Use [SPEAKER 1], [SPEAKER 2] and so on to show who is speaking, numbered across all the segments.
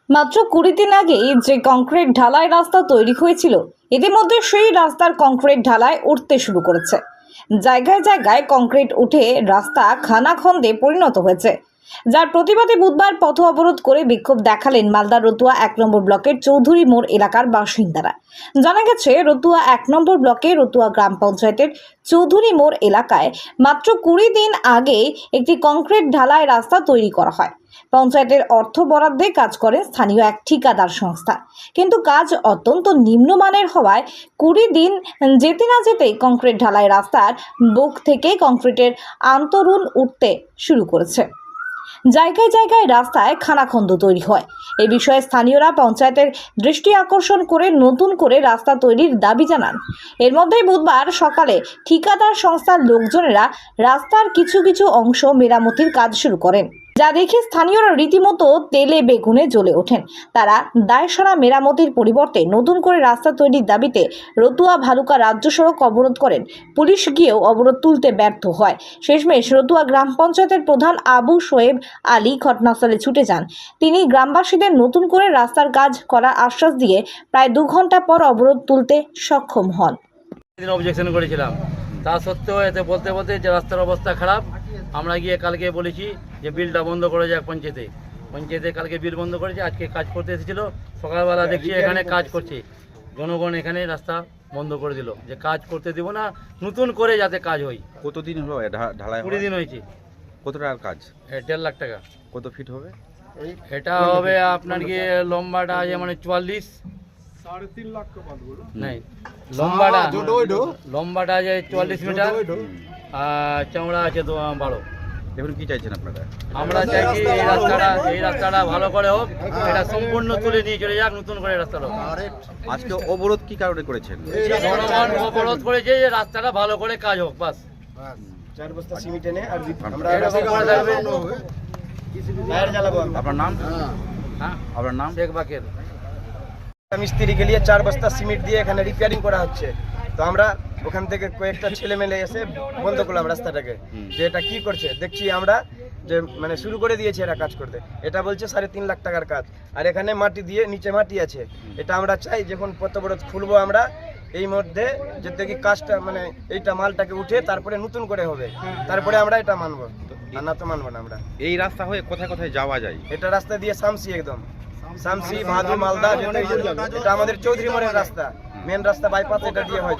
[SPEAKER 1] মাত্র 20 দিন আগেই যে কংক্রিট ঢালাই রাস্তা তৈরি হয়েছিল ইতিমধ্যে সেই রাস্তার কংক্রিট ঢালাই উঠতে শুরু করেছে। জায়গায় জায়গায় কংক্রিট উঠে রাস্তা খানাখন্দে পরিণত হয়েছে, যার প্রতিবাদে বুধবার পথ অবরোধ করে বিক্ষোভ দেখালেন মালদা রতুয়া 1 নম্বর ব্লকের চৌধুরী মোড় এলাকার বাসিন্দারা। জানা গেছে, রতুয়া 1 নম্বর ব্লকে রতুয়া গ্রাম পঞ্চায়েতের চৌধুরী মোড় এলাকায় মাত্র 20 দিন আগে একটি কংক্রিট ঢালাই রাস্তা তৈরি করা হয়। পঞ্চায়েতের অর্থ বরাদ্দে কাজ করে স্থানীয় এক ঠিকাদার সংস্থা, কিন্তু কাজ অত্যন্ত নিম্নমানের হওয়ায় 20 দিন যেতে না যেতেই কংক্রিট ঢালাই রাস্তার বুক থেকে কংক্রিটের আন্তরুণ উঠতে শুরু করেছে। জায়গায় জায়গায় রাস্তায় খানাখন্দ তৈরি হয়। এই বিষয়ে স্থানীয়রা পঞ্চায়েতের দৃষ্টি আকর্ষণ করে নতুন করে রাস্তা তৈরির দাবি জানান। এর মধ্যেই বুধবার সকালে ঠিকাদার সংস্থার লোকজনেরা রাস্তার কিছু কিছু অংশ মেরামতির কাজ শুরু করেন, যা দেখে স্থানীয়রা রীতিমতো তেলে বেগুনে জ্বলে ওঠেন। তারা দায়সারা মেরামতির পরিবর্তে নতুন করে রাস্তা তৈরির দাবিতে রতুয়া ভালুকা রাজ্য সড়ক অবরোধ করেন। পুলিশ গিয়েও অবরোধ তুলতে ব্যর্থ হয়। শেষমেশ রতুয়া গ্রাম পঞ্চায়েতের প্রধান আবু শোয়েব আলী ঘটনাস্থলে ছুটে যান। তিনি গ্রামবাসীদের নতুন করে রাস্তার কাজ করার আশ্বাস দিয়ে প্রায় 2 ঘন্টা পর অবরোধ তুলতে সক্ষম হন।
[SPEAKER 2] অবজেকশন করেছিলাম, তা সত্ত্বেও এতে বলতে বলতে যে রাস্তার অবস্থা খারাপ, আমরা গিয়ে কালকে বলেছি যে বিলটা বন্ধ করে যাক পঞ্চায়েতে কালকে বিল বন্ধ করেছে। আজকে কাজ করতে এসেছিল, সকালবেলা দেখছি এখানে কাজ করছে, জনগণ এখানে রাস্তা বন্ধ করে দিল যে কাজ করতে দিব না, নতুন করে যাতে কাজ হয়।
[SPEAKER 3] কতদিন হলো ঢালাই?
[SPEAKER 2] 20 দিন হয়েছে।
[SPEAKER 3] কত টাকার কাজ?
[SPEAKER 2] 1.5 লাখ টাকা।
[SPEAKER 3] কত ফিট হবে?
[SPEAKER 2] এটা হবে আপনার গিয়ে লম্বাটা আছে মানে 44,
[SPEAKER 4] 3.5 লাখ
[SPEAKER 2] নাই লম্বাটা আছে 44 মিটার আর চওড়া আছে 12।
[SPEAKER 3] এখন কি চাইছেন আপনারা?
[SPEAKER 2] আমরা চাইছি এই রাস্তাটা ভালো করে হোক, এটা সম্পূর্ণ তুলে নিয়ে চলে যাক, নতুন করে রাস্তাটা হোক।
[SPEAKER 3] আজকে অবরোধ কি কারণে করেছেন?
[SPEAKER 2] জনগণ অবরোধ করেছে যে রাস্তাটা ভালো করে কাজ হোক, বাস।
[SPEAKER 4] 4 বস্তা সিমেন্ট এনে আর আমরা
[SPEAKER 2] এরকম করে থাকবে।
[SPEAKER 4] টায়ার জ্বালাবো।
[SPEAKER 3] আপনার নাম?
[SPEAKER 2] হ্যাঁ,
[SPEAKER 3] আপনার নাম?
[SPEAKER 2] শেখ বাকের।
[SPEAKER 4] মিস্ত্রি কে নিয়ে 4 বস্তা সিমেন্ট দিয়ে এখানে রিপেয়ারিং করা হচ্ছে। তো আমরা ওখান থেকে কয়েকটা ছেলে মেলে এসে বন্ধ করলাম রাস্তাটাকে, যে এটা কি করছে। দেখছি আমরা যে মানে শুরু করে দিয়েছে এরা কাজ করতে। এটা বলছে 3.5 লাখ টাকার কাজ, আর এখানে মাটি দিয়ে নিচে মাটি আছে। এটা আমরা চাই যখন পথবরোধ খুলবো আমরা এই মধ্যে যে দেখি কাজটা মানে এইটা মালটাকে উঠে তারপরে নতুন করে হবে, তারপরে আমরা এটা মানবো, আর না তো মানবো না আমরা।
[SPEAKER 3] এই রাস্তা হয়ে কোথায় কোথায় যাওয়া যায়?
[SPEAKER 4] এটা রাস্তা দিয়ে শামসি, একদম শামসি, ভাদু, মালদা, এটা আমাদের চৌধুরী মোড়ের রাস্তা, মেন রাস্তা বাইপাস এটা দিয়ে হয়।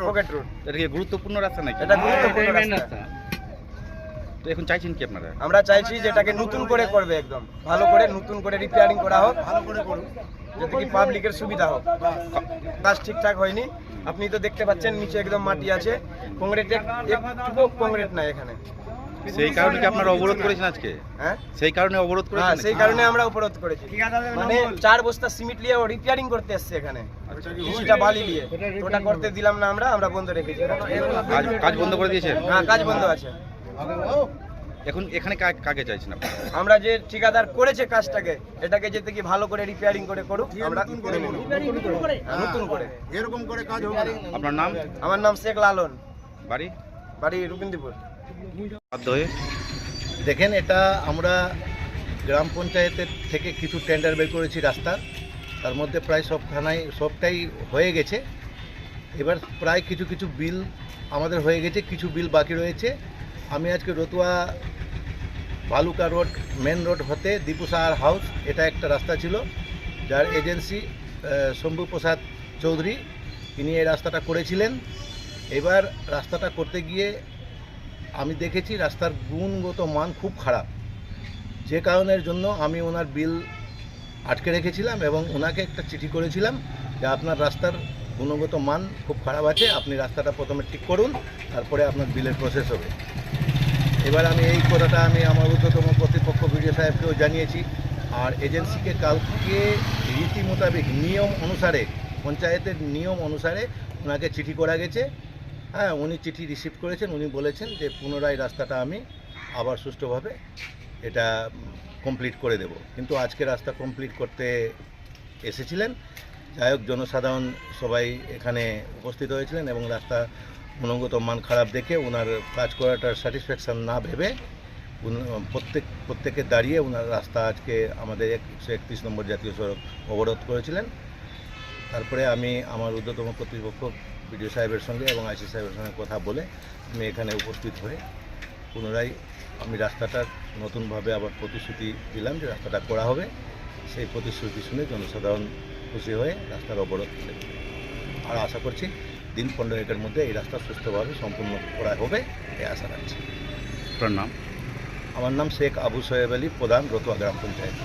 [SPEAKER 4] Pocket road.
[SPEAKER 3] এটা কি গুরুত্বপূর্ণ রাস্তা নাকি?
[SPEAKER 4] এটা গুরুত্বপূর্ণ রাস্তা।
[SPEAKER 3] তো এখন চাইছেন কি আপনারা?
[SPEAKER 4] আমরা চাইছি যে এটাকে নতুন করে করবে, একদম ভালো করে নতুন করে রিপেয়ারিং করা হোক, ভালো করে করুন, যাতে কি পাবলিকের সুবিধা হোক। কাজ ঠিকঠাক হয়নি, আপনি তো দেখতে পাচ্ছেন নিচে একদম মাটি আছে, কংক্রিট একটু কংক্রিট নাই এখানে।
[SPEAKER 3] সেই কারণে কি আপনারা অবরোধ করেছেন আজকে?
[SPEAKER 4] হ্যাঁ,
[SPEAKER 3] সেই কারণে অবরোধ
[SPEAKER 4] হ্যাঁ,
[SPEAKER 3] করেছেন?
[SPEAKER 4] সেই কারণে আমরা অবরোধ করেছি। মানে 4 বস্তা সিমেন্ট নিয়ে ও রিপেয়ারিং করতে এসছে এখানে, কিছুটা বালি নিয়ে। ওটা করতে দিলাম না, আমরা বন্ধ রেখেছি।
[SPEAKER 3] কাজ বন্ধ করে দিয়েছেন?
[SPEAKER 4] হ্যাঁ, কাজ বন্ধ আছে।
[SPEAKER 3] এখন এখানে কাকে চাইছেন আপনারা?
[SPEAKER 4] আমরা যে ঠিকাদার করেছে কাজটাকে, এটাকে যেতে কি ভালো করে রিপেয়ারিং করে করুক, আমরা করে নেব নতুন করে,
[SPEAKER 5] এরকম করে কাজ হবে না।
[SPEAKER 3] আপনার নাম?
[SPEAKER 4] আমার নাম শেখ লালন,
[SPEAKER 3] বাড়ি
[SPEAKER 4] রবীন্দ্রপুর।
[SPEAKER 3] বাধ্য হয়ে
[SPEAKER 6] দেখেন, এটা আমরা গ্রাম পঞ্চায়েতের থেকে কিছু টেন্ডার বের করেছি রাস্তার, তার মধ্যে প্রায় সবটাই হয়ে গেছে। এবার প্রায় কিছু কিছু বিল আমাদের হয়ে গেছে, কিছু বিল বাকি রয়েছে। আমি আজকে Ratua Bhaluka road main road হতে দীপুসাহার হাউস, এটা একটা রাস্তা ছিল যার এজেন্সি শম্ভু প্রসাদ চৌধুরী, তিনি এই রাস্তাটা করেছিলেন। এবার রাস্তাটা করতে গিয়ে আমি দেখেছি রাস্তার গুণগত মান খুব খারাপ, যে কারণের জন্য আমি ওনার বিল আটকে রেখেছিলাম এবং ওনাকে একটা চিঠি করেছিলাম যে আপনার রাস্তার গুণগত মান খুব খারাপ আছে, আপনি রাস্তাটা প্রথমে ঠিক করুন, তারপরে আপনার বিলের প্রসেস হবে। এবার আমি এই কথাটা আমি আমার ঊর্ধ্বতম কর্তৃপক্ষ বিডিও সাহেবকেও জানিয়েছি, আর এজেন্সিকে কালকে রীতি মোতাবেক নিয়ম অনুসারে, পঞ্চায়েতের নিয়ম অনুসারে ওনাকে চিঠি করা গেছে। হ্যাঁ, উনি চিঠি রিসিভ করেছেন, উনি বলেছেন যে পুনরায় রাস্তাটা আমি আবার সুষ্ঠুভাবে এটা কমপ্লিট করে দেব। কিন্তু আজকে রাস্তা কমপ্লিট করতে এসেছিলেন, যাই হোক জনসাধারণ সবাই এখানে উপস্থিত হয়েছিলেন এবং রাস্তা গুণগত মান খারাপ দেখে ওনার কাজ করাটার স্যাটিসফ্যাকশান না ভেবে প্রত্যেকে দাঁড়িয়ে ওনার রাস্তা আজকে আমাদের 131 নম্বর জাতীয় সড়ক অবরোধ করেছিলেন। তারপরে আমি আমার ঊর্ধ্বতম কর্তৃপক্ষ বিডিও সাহেবের সঙ্গে এবং আইসি সাহেবের সঙ্গে কথা বলে আমি এখানে উপস্থিত হয়ে পুনরায় আমি রাস্তাটার নতুনভাবে আবার প্রতিশ্রুতি দিলাম যে রাস্তাটা করা হবে। সেই প্রতিশ্রুতি শুনে জনসাধারণ খুশি হয়ে রাস্তার অবরোধ তুলে দিল। আর আশা করছি দিন 15-এর মধ্যে এই রাস্তা সুস্থভাবে সম্পূর্ণ করা হবে এই আশা রাখছি।
[SPEAKER 3] আপনার নাম?
[SPEAKER 6] আমার নাম শেখ আবু সোহেব আলী, প্রধান রতুয়া গ্রাম পঞ্চায়েত।